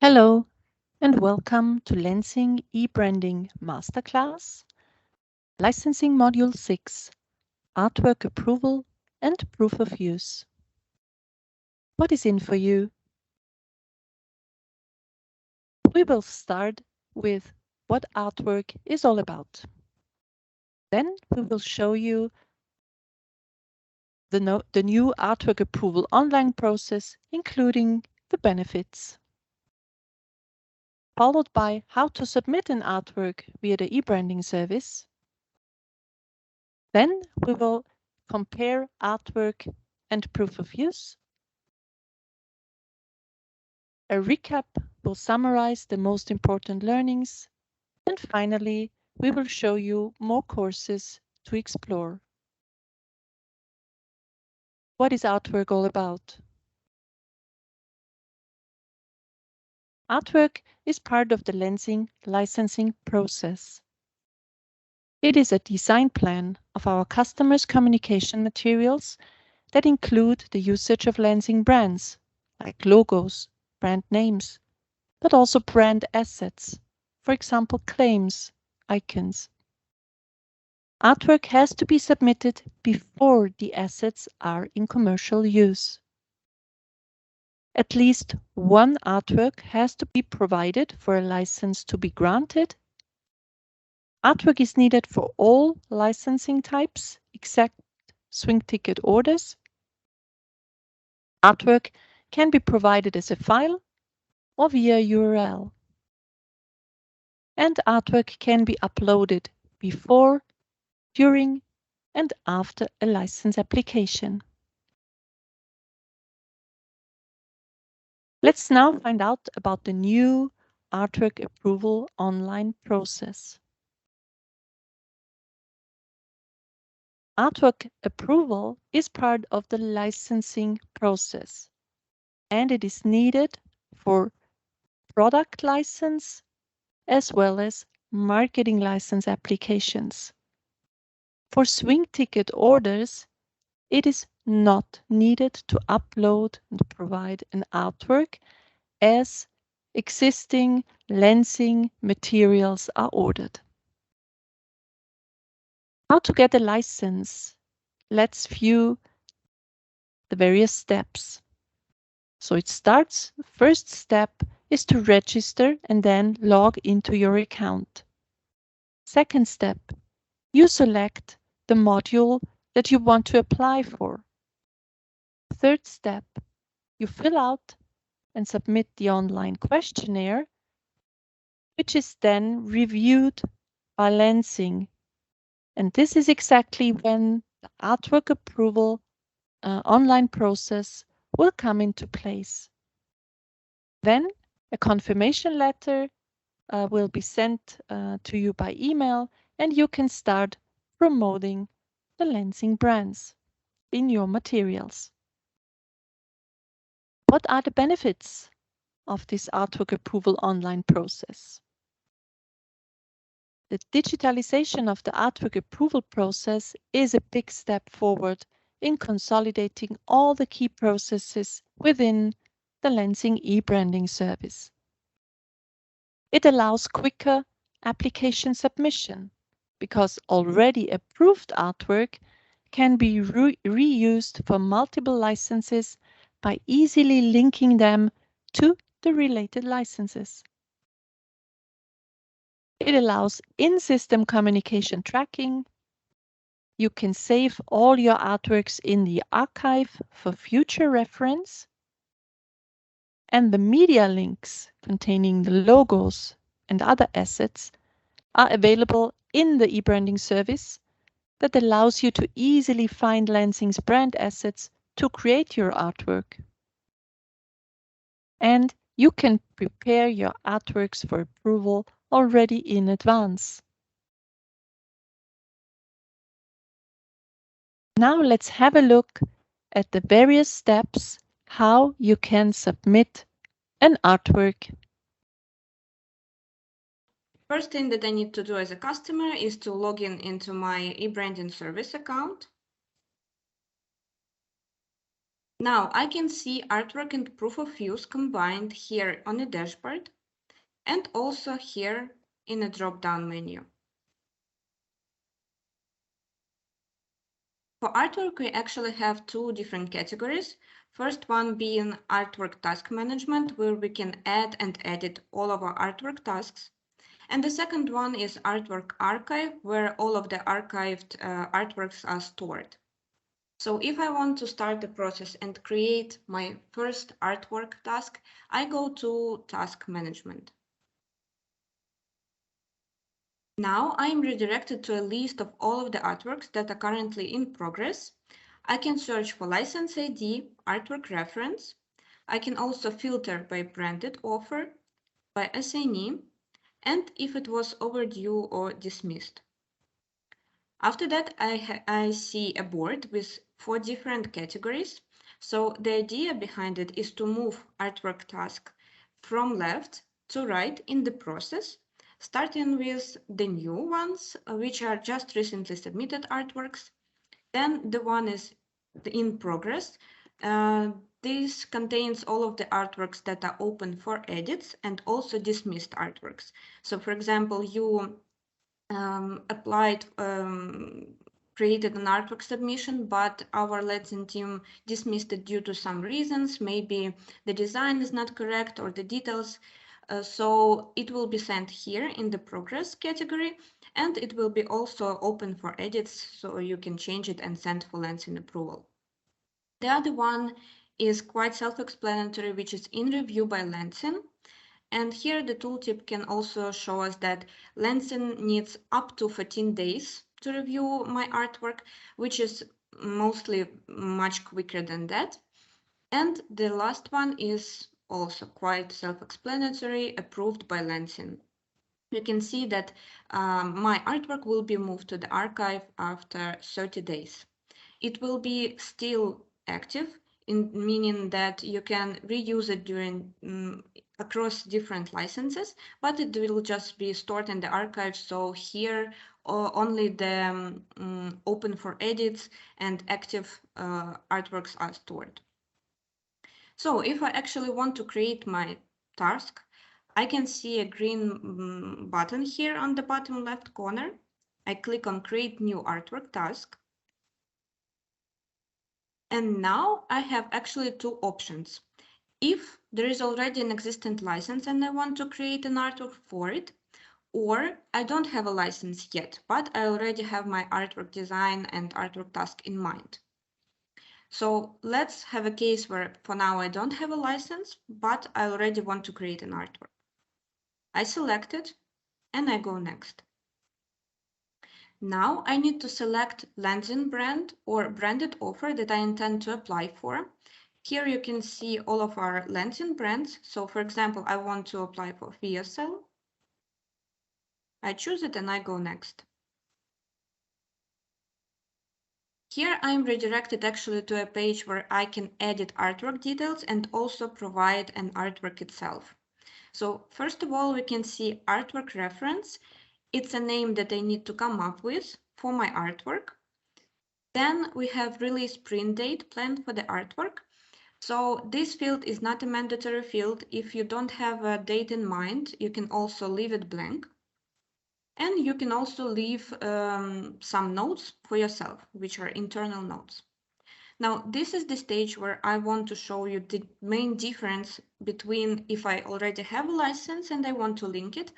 Hello, and welcome to Lenzing e-branding Masterclass, Licensing Module 6, Artwork Approval and Proof of Use. What is in for you? We will start with what artwork is all about. Then we will show you the new artwork approval online process, including the benefits. Followed by how to submit an artwork via the e-branding service. Then we will compare artwork and proof of use. A recap will summarize the most important learnings. And finally, we will show you more courses to explore. What is artwork all about? Artwork is part of the Lenzing licensing process. It is a design plan of our customers' communication materials that include the usage of Lenzing brands, like logos, brand names, but also brand assets, for example, claims, icons. Artwork has to be submitted before the assets are in commercial use. At least one artwork has to be provided for a license to be granted. Artwork is needed for all licensing types except swing ticket orders. Artwork can be provided as a file or via URL. And artwork can be uploaded before, during, and after a license application. Let's now find out about the new artwork approval online process. Artwork approval is part of the licensing process, and it is needed for product license as well as marketing license applications. For swing ticket orders, it is not needed to upload and provide an artwork as existing Lenzing materials are ordered. How to get a license? Let's view the various steps. So it starts, the first step is to register and then log into your account. Second step, you select the module that you want to apply for. Third step, you fill out and submit the online questionnaire, which is then reviewed by Lenzing. And this is exactly when the artwork approval online process will come into place. Then a confirmation letter will be sent to you by email, and you can start promoting the Lenzing brands in your materials. What are the benefits of this artwork approval online process? The digitalization of the artwork approval process is a big step forward in consolidating all the key processes within the Lenzing e-branding service. It allows quicker application submission because already approved artwork can be reused for multiple licenses by easily linking them to the related licenses. It allows in-system communication tracking. You can save all your artworks in the archive for future reference. And the media links containing the logos and other assets are available in the e-branding service that allows you to easily find Lenzing's brand assets to create your artwork. And you can prepare your artworks for approval already in advance. Now let's have a look at the various steps how you can submit an artwork. First thing that I need to do as a customer is to log in into my e-branding service account. Now I can see artwork and proof of use combined here on the dashboard and also here in a drop-down menu. For artwork, we actually have two different categories. First one being artwork task management, where we can add and edit all of our artwork tasks. And the second one is artwork archive, where all of the archived artworks are stored. So if I want to start the process and create my first artwork task, I go to task management. Now I'm redirected to a list of all of the artworks that are currently in progress. I can search for license ID, artwork reference. I can also filter by branded offer, by assignee, and if it was overdue or dismissed. After that, I see a board with 4 different categories. So the idea behind it is to move artwork task from left to right in the process, starting with the new ones, which are just recently submitted artworks. Then the one is in progress. This contains all of the artworks that are open for edits and also dismissed artworks. So for example, you created an artwork submission, but our Lenzing team dismissed it due to some reasons. Maybe the design is not correct or the details. So it will be sent here in the progress category, and it will be also open for edits, so you can change it and send for Lenzing approval. The other one is quite self-explanatory, which is in review by Lenzing. And here the tooltip can also show us that Lenzing needs up to 14 days to review my artwork, which is mostly much quicker than that. And the last one is also quite self-explanatory, approved by Lenzing. You can see that my artwork will be moved to the archive after 30 days. It will be still active, meaning that you can reuse it during across different licenses, but it will just be stored in the archive. So here only the open for edits and active artworks are stored. So if I actually want to create my task, I can see a green button here on the bottom left corner. I click on create new artwork task. And now I have actually two options. If there is already an existing license and I want to create an artwork for it, or I don't have a license yet, but I already have my artwork design and artwork task in mind. So let's have a case where for now I don't have a license, but I already want to create an artwork. I select it and I go next. Now I need to select Lenzing brand or branded offer that I intend to apply for. Here you can see all of our Lenzing brands. So for example, I want to apply for VSL. I choose it and I go next. Here I'm redirected actually to a page where I can edit artwork details and also provide an artwork itself. So first of all, we can see artwork reference. It's a name that I need to come up with for my artwork. Then we have release print date planned for the artwork. So this field is not a mandatory field. If you don't have a date in mind, you can also leave it blank. And you can also leave some notes for yourself, which are internal notes. Now, this is the stage where I want to show you the main difference between if I already have a license and I want to link it,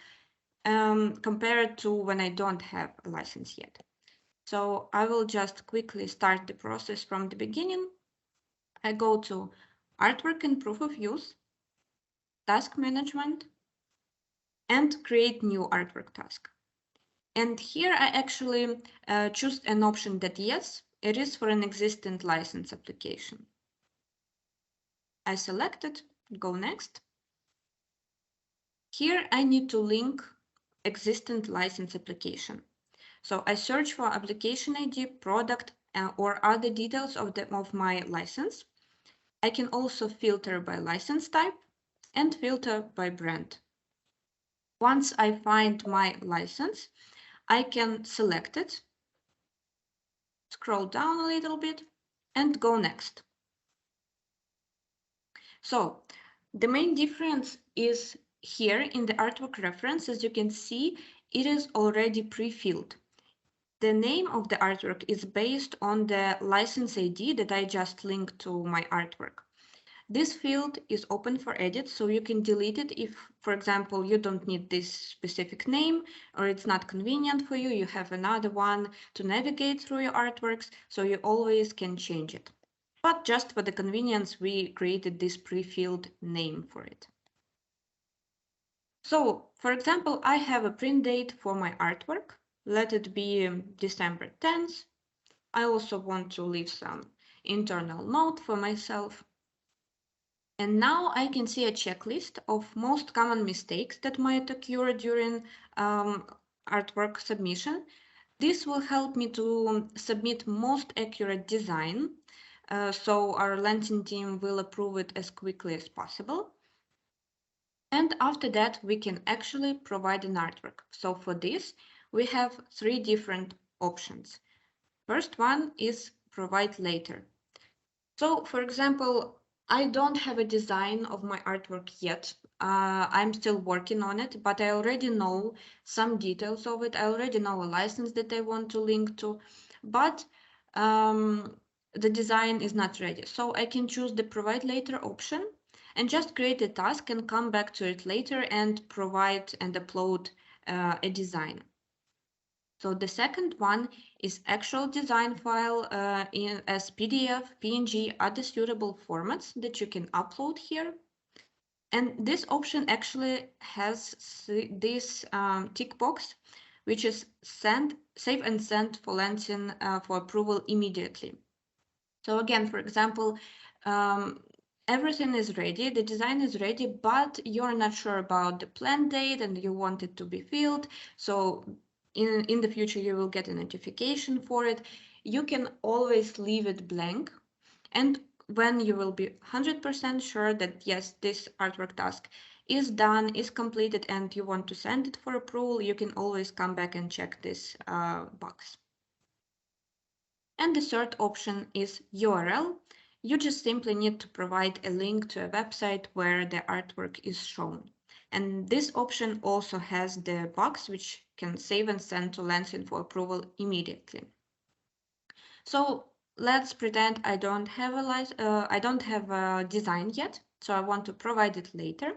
compared to when I don't have a license yet. So I will just quickly start the process from the beginning. I go to Artwork and Proof of Use, Task Management, and Create New Artwork Task. And here I actually choose an option that yes, it is for an existing license application. I select it, go next. Here I need to link existing license application. So I search for application ID, product, or other details of my license. I can also filter by license type and filter by brand. Once I find my license, I can select it, scroll down a little bit, and go next. So the main difference is here in the artwork reference. As you can see, it is already pre-filled. The name of the artwork is based on the license ID that I just linked to my artwork. This field is open for edit, so you can delete it if, for example, you don't need this specific name or it's not convenient for you, you have another one to navigate through your artworks, so you always can change it. But just for the convenience, we created this pre-filled name for it. So, for example, I have a print date for my artwork. Let it be December 10th. I also want to leave some internal note for myself. And now I can see a checklist of most common mistakes that might occur during artwork submission. This will help me to submit most accurate design, so our Lenzing team will approve it as quickly as possible. And after that, we can actually provide an artwork. So for this, we have 3 different options. First one is provide later. So, for example, I don't have a design of my artwork yet. I'm still working on it, but I already know some details of it. I already know a license that I want to link to, but the design is not ready. So I can choose the provide later option and just create a task and come back to it later and provide and upload a design. So the second one is actual design file as PDF, PNG, other suitable formats that you can upload here. And this option actually has this tick box, which is save and send for Lenzing for approval immediately. So again, for example, everything is ready, the design is ready, but you're not sure about the planned date and you want it to be filled. So in the future, you will get a notification for it. You can always leave it blank. And when you will be 100% sure that, yes, this artwork task is done, is completed, and you want to send it for approval, you can always come back and check this box. And the third option is URL. You just simply need to provide a link to a website where the artwork is shown. And this option also has the box which can save and send to Lenzing for approval immediately. So let's pretend I don't have a design yet, so I want to provide it later.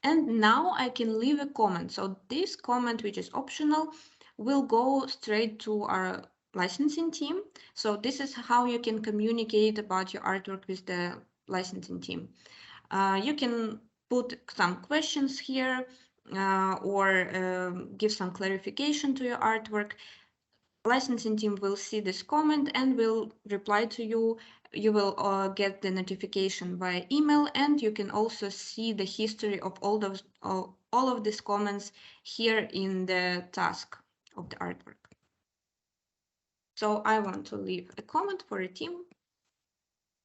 And now I can leave a comment. So this comment, which is optional, will go straight to our licensing team. So this is how you can communicate about your artwork with the licensing team. You can put some questions here or give some clarification to your artwork. Licensing team will see this comment and will reply to you. You will get the notification via email, and you can also see the history of all of these comments here in the task of the artwork. So I want to leave a comment for a team,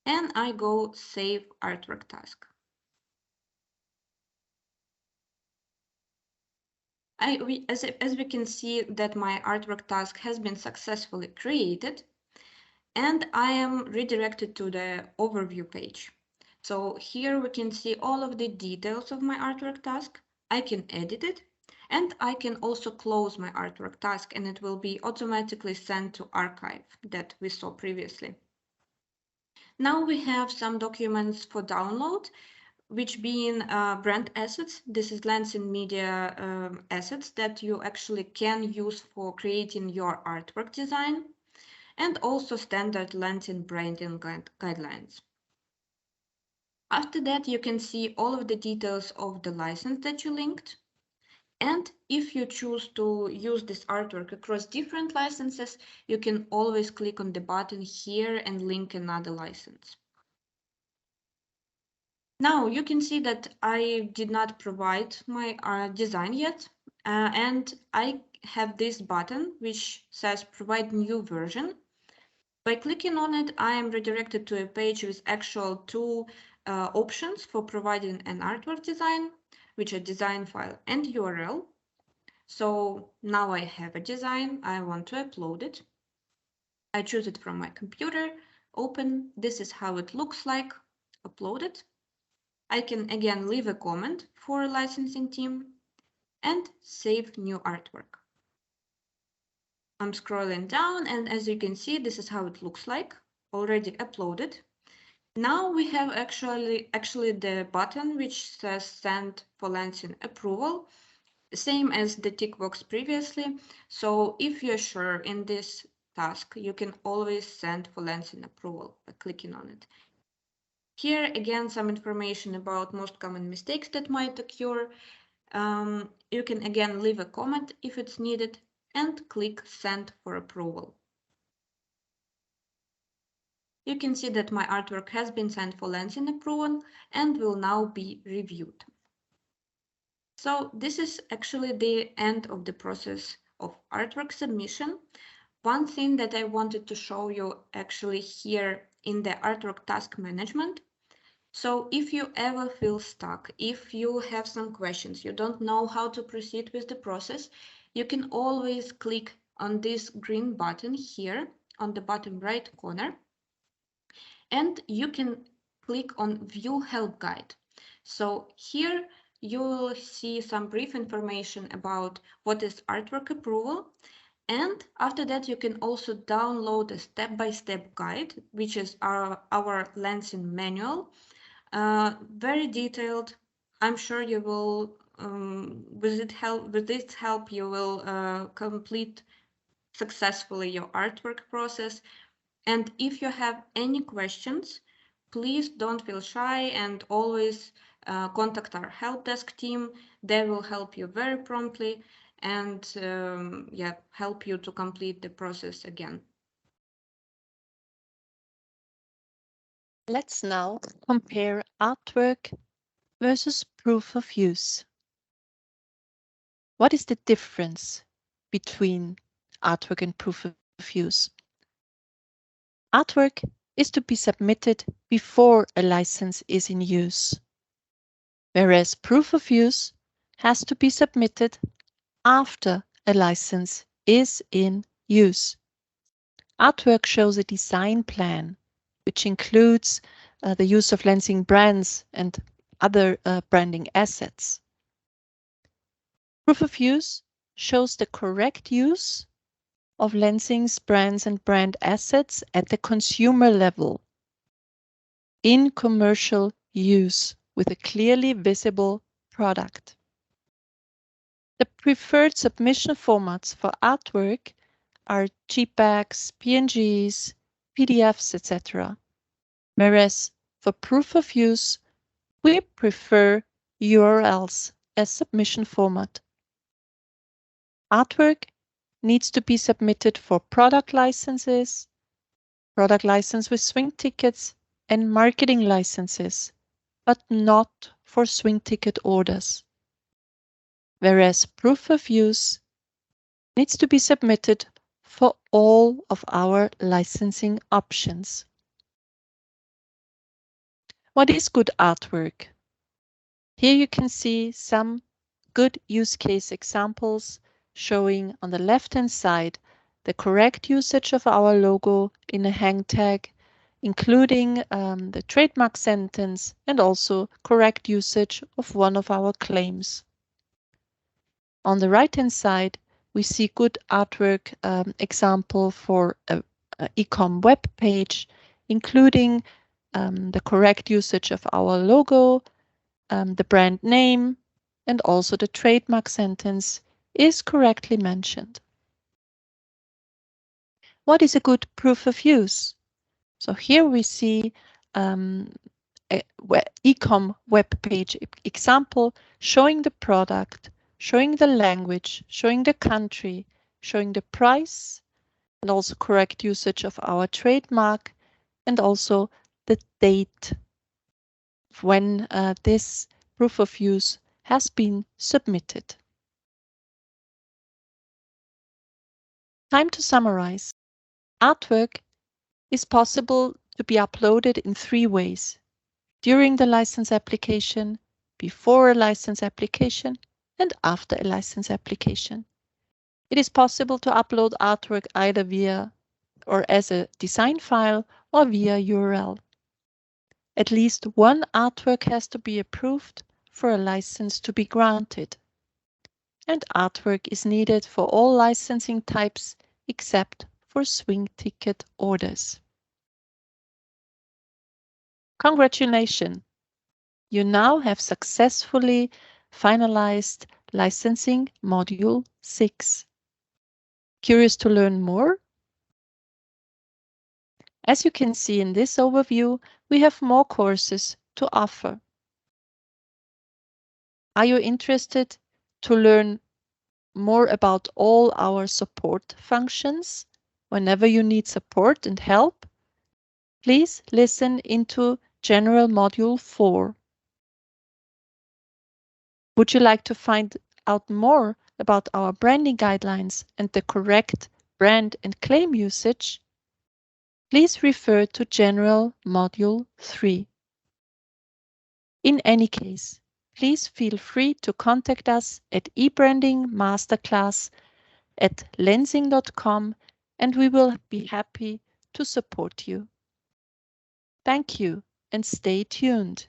and I go save artwork task. As we can see that my artwork task has been successfully created, and I am redirected to the overview page. So here we can see all of the details of my artwork task. I can edit it, and I can also close my artwork task, and it will be automatically sent to archive that we saw previously. Now we have some documents for download, which being brand assets. This is Lenzing media assets that you actually can use for creating your artwork design, and also standard Lenzing branding guidelines. After that, you can see all of the details of the license that you linked. And if you choose to use this artwork across different licenses, you can always click on the button here and link another license. Now you can see that I did not provide my design yet, and I have this button which says provide new version. By clicking on it, I am redirected to a page with actual 2 options for providing an artwork design, which are design file and URL. So now I have a design, I want to upload it. I choose it from my computer, open, this is how it looks like. uploaded. I can again leave a comment for a licensing team and save new artwork. I'm scrolling down, and as you can see, this is how it looks like, already uploaded. Now we have actually the button which says send for Lenzing approval, same as the tick box previously. So if you're sure in this task, you can always send for Lenzing approval by clicking on it. Here again, some information about most common mistakes that might occur. You can again leave a comment if it's needed and click send for approval. You can see that my artwork has been sent for Lenzing approval and will now be reviewed. So this is actually the end of the process of artwork submission. One thing that I wanted to show you actually here in the artwork task management. So if you ever feel stuck, if you have some questions, you don't know how to proceed with the process, you can always click on this green button here on the bottom right corner, and you can click on View Help Guide. So here you will see some brief information about what is artwork approval. And after that, you can also download a step-by-step guide, which is our Lenzing manual. Very detailed. I'm sure you will, with this help, you will complete successfully your artwork process. And if you have any questions, please don't feel shy and always contact our help desk team. They will help you very promptly and help you to complete the process again. Let's now compare artwork versus proof of use. What is the difference between artwork and proof of use? Artwork is to be submitted before a license is in use, whereas proof of use has to be submitted after a license is in use. Artwork shows a design plan, which includes the use of Lenzing brands and other branding assets. Proof of use shows the correct use of Lenzing's brands and brand assets at the consumer level in commercial use with a clearly visible product. The preferred submission formats for artwork are JPEGs, PNGs, PDFs, etc. Whereas for proof of use, we prefer URLs as submission format. Artwork needs to be submitted for product licenses, product license with swing tickets, and marketing licenses, but not for swing ticket orders. Whereas proof of use needs to be submitted for all of our licensing options. What is good artwork? Here you can see some good use case examples showing on the left-hand side the correct usage of our logo in a hang tag, including the trademark sentence and also correct usage of one of our claims. On the right-hand side, we see good artwork example for a e-com web page, including the correct usage of our logo, the brand name, and also the trademark sentence is correctly mentioned. What is a good proof of use? So here we see e-com web page example showing the product, showing the language, showing the country, showing the price, and also correct usage of our trademark, and also the date when this proof of use has been submitted. Time to summarize. Artwork is possible to be uploaded in 3 ways: during the license application, before a license application, and after a license application. It is possible to upload artwork either via or as a design file or via URL. At least one artwork has to be approved for a license to be granted. And artwork is needed for all licensing types except for swing ticket orders. Congratulations! You now have successfully finalized licensing module 6. Curious to learn more? As you can see in this overview, we have more courses to offer. Are you interested to learn more about all our support functions? Whenever you need support and help, please listen into General Module 4. Would you like to find out more about our branding guidelines and the correct brand and claim usage? Please refer to General Module 3. In any case, please feel free to contact us at ebrandingmasterclass@lenzing.com and we will be happy to support you. Thank you and stay tuned.